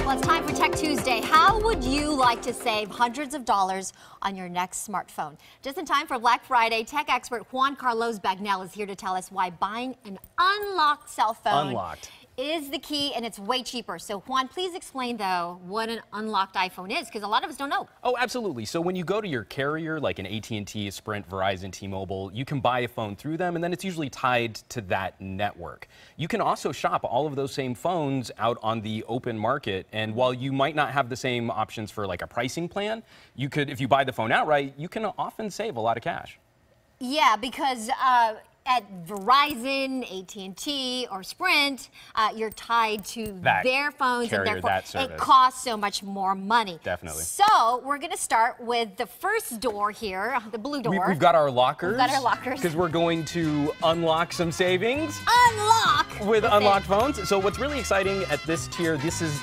Well, it's time for Tech Tuesday. How would you like to save hundreds of dollars on your next smartphone? Just in time for Black Friday, tech expert Juan Carlos Bagnell is here to tell us why buying an unlocked cell phone is the key, and it's way cheaper. So Juan, please explain though what an unlocked iPhone is, because a lot of us don't know. Oh, absolutely. So when you go to your carrier, like an AT&T, Sprint, Verizon, T-Mobile, you can buy a phone through them, and then it's usually tied to that network. You can also shop all of those same phones out on the open market, and while you might not have the same options for like a pricing plan, you could, if you buy the phone outright, you can often save a lot of cash. Yeah, because at Verizon, AT&T, or Sprint, you're tied to their phones, carrier, and therefore it costs so much more money. Definitely. So we're going to start with the first door here, the blue door. We've got our lockers. We've got our lockers. Because we're going to unlock some savings. Unlock! With unlocked phones. So what's really exciting at this tier, this is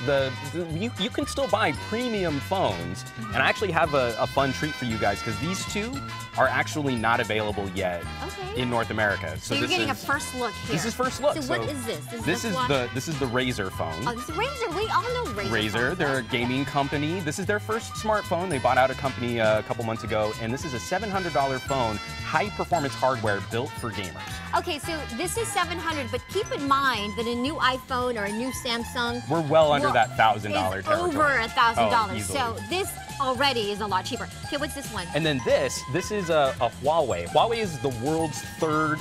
you can still buy premium phones. And I actually have a fun treat for you guys, because these two are actually not available yet in North America. So you're getting a first look here. This is first look. So what is this? This is the Razer phone. Oh, this is Razer. We all know Razer. Razer, they're a gaming company. This is their first smartphone. They bought out a company a couple months ago, and this is a $700 phone, high-performance hardware built for gamers. Okay, so this is $700, but keep in mind that a new iPhone or a new Samsung, we're well under that $1,000 territory. Over $1,000. Easily. So this already is a lot cheaper. Okay, what's this one? And then this is a Huawei. Huawei is the world's third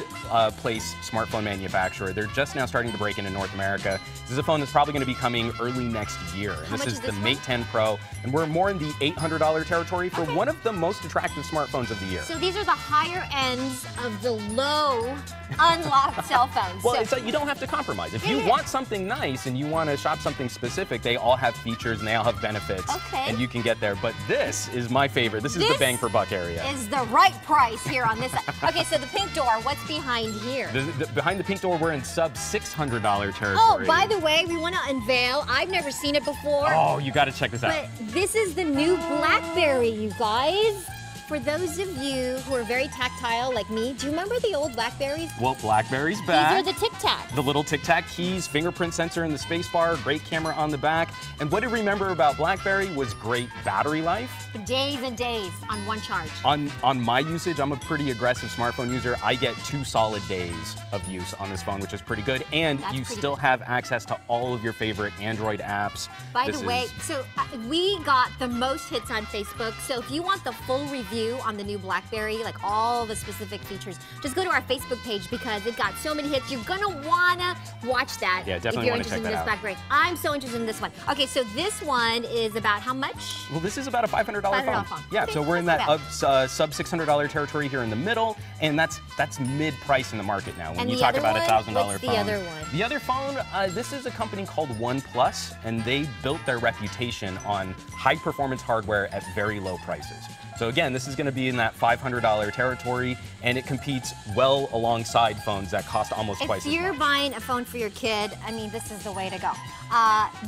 place smartphone manufacturer. They're just now starting to break into North America. This is a phone that's probably going to be coming early next year. This is the Mate 10 Pro, and we're more in the $800 territory for one of the most attractive smartphones of the year. So these are the higher ends of the low unlocked cell phones. Well, it's like you don't have to compromise. If you want something nice and you want to shop something specific, they all have features and they all have benefits, and you can get there. But this is my favorite. This is the bang for buck area. Is the right price here on this side. Okay, so the pink door, what's behind here? Behind the pink door, we're in sub $600 territory. Oh, by the way, we want to unveil. I've never seen it before. Oh, you got to check this out. But this is the new BlackBerry, you guys. For those of you who are very tactile like me, do you remember the old BlackBerries? Well, BlackBerry's back. These are the Tic Tac. The little Tic Tac keys, fingerprint sensor in the space bar, great camera on the back. And what to remember about BlackBerry was great battery life. For days and days on one charge. On my usage, I'm a pretty aggressive smartphone user. I get 2 solid days of use on this phone, which is pretty good. And you still have access to all of your favorite Android apps. By the way, so we got the most hits on Facebook. So if you want the full review on the new BlackBerry, like all the specific features, just go to our Facebook page because it got so many hits. You're gonna wanna watch that. Yeah, definitely if you're interested in this BlackBerry. I'm so interested in this one. Okay, so this one is about how much? Well, this is about a $500 phone. Yeah, so we're in that sub $600 territory here in the middle, and that's mid-price in the market now. When you talk about a $1,000 phone. What's the other one? The other phone, this is a company called OnePlus, and they built their reputation on high-performance hardware at very low prices. So again, this is going to be in that $500 territory, and it competes well alongside phones that cost almost twice as much. If you're buying a phone for your kid, I mean, this is the way to go.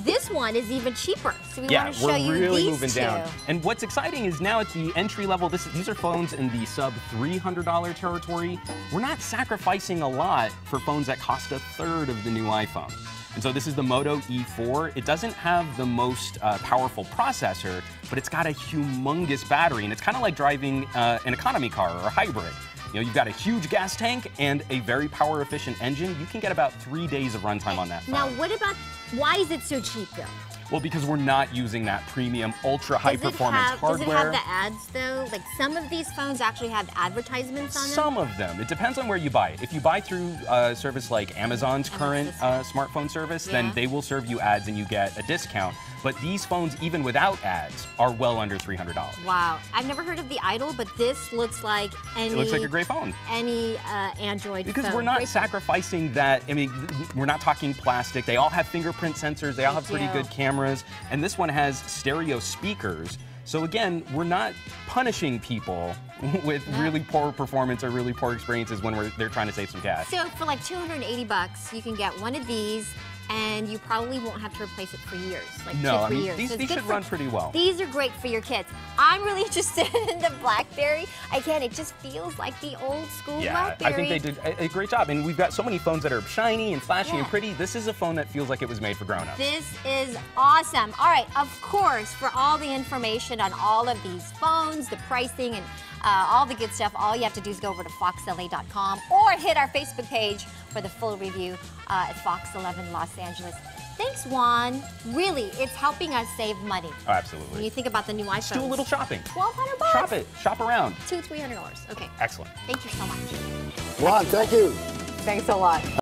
This one is even cheaper, so we want to show you we're really these moving down. And what's exciting is now at the entry level, these are phones in the sub $300 territory. We're not sacrificing a lot for phones that cost a third of the new iPhone. And so this is the Moto E4. It doesn't have the most powerful processor, but it's got a humongous battery, and it's kind of like driving an economy car or a hybrid. You know, you've got a huge gas tank and a very power-efficient engine. You can get about 3 days of runtime on that phone. Now, why is it so cheap, though? Well, because we're not using that premium, ultra high-performance hardware. Does it have the ads, though? Like, some of these phones actually have advertisements on them? Some of them. It depends on where you buy it. If you buy through a service like Amazon's current smartphone service, then they will serve you ads and you get a discount. But these phones, even without ads, are well under $300. Wow. I've never heard of the Idol, but this looks like any... It looks like a great phone. Any Android phone. Because we're not sacrificing that. I mean, we're not talking plastic. They all have fingerprint sensors. They all have pretty good cameras. And this one has stereo speakers. So again, we're not punishing people with really poor performance or really poor experiences when they're trying to save some cash. So for like $280, you can get one of these and you probably won't have to replace it for years, like No, 2-3 years. these So it's good should for- run pretty well. These are great for your kids. I'm really interested in the BlackBerry. Again, it just feels like the old school Yeah, BlackBerry. I think they did a great job. And we've got so many phones that are shiny and flashy and Yeah. pretty. This is a phone that feels like it was made for grown-ups. This is awesome. All right, of course, for all the information on all of these phones, the pricing, and all the good stuff, all you have to do is go over to foxla.com or hit our Facebook page for the full review at Fox 11 Los Angeles. Thanks, Juan. Really, it's helping us save money. Oh, absolutely. When you think about the new iPhone. Let's do a little shopping. $1,200. Shop it. Shop around. $200-$300. Okay. Excellent. Thank you so much. Juan, thank you. Thanks a lot.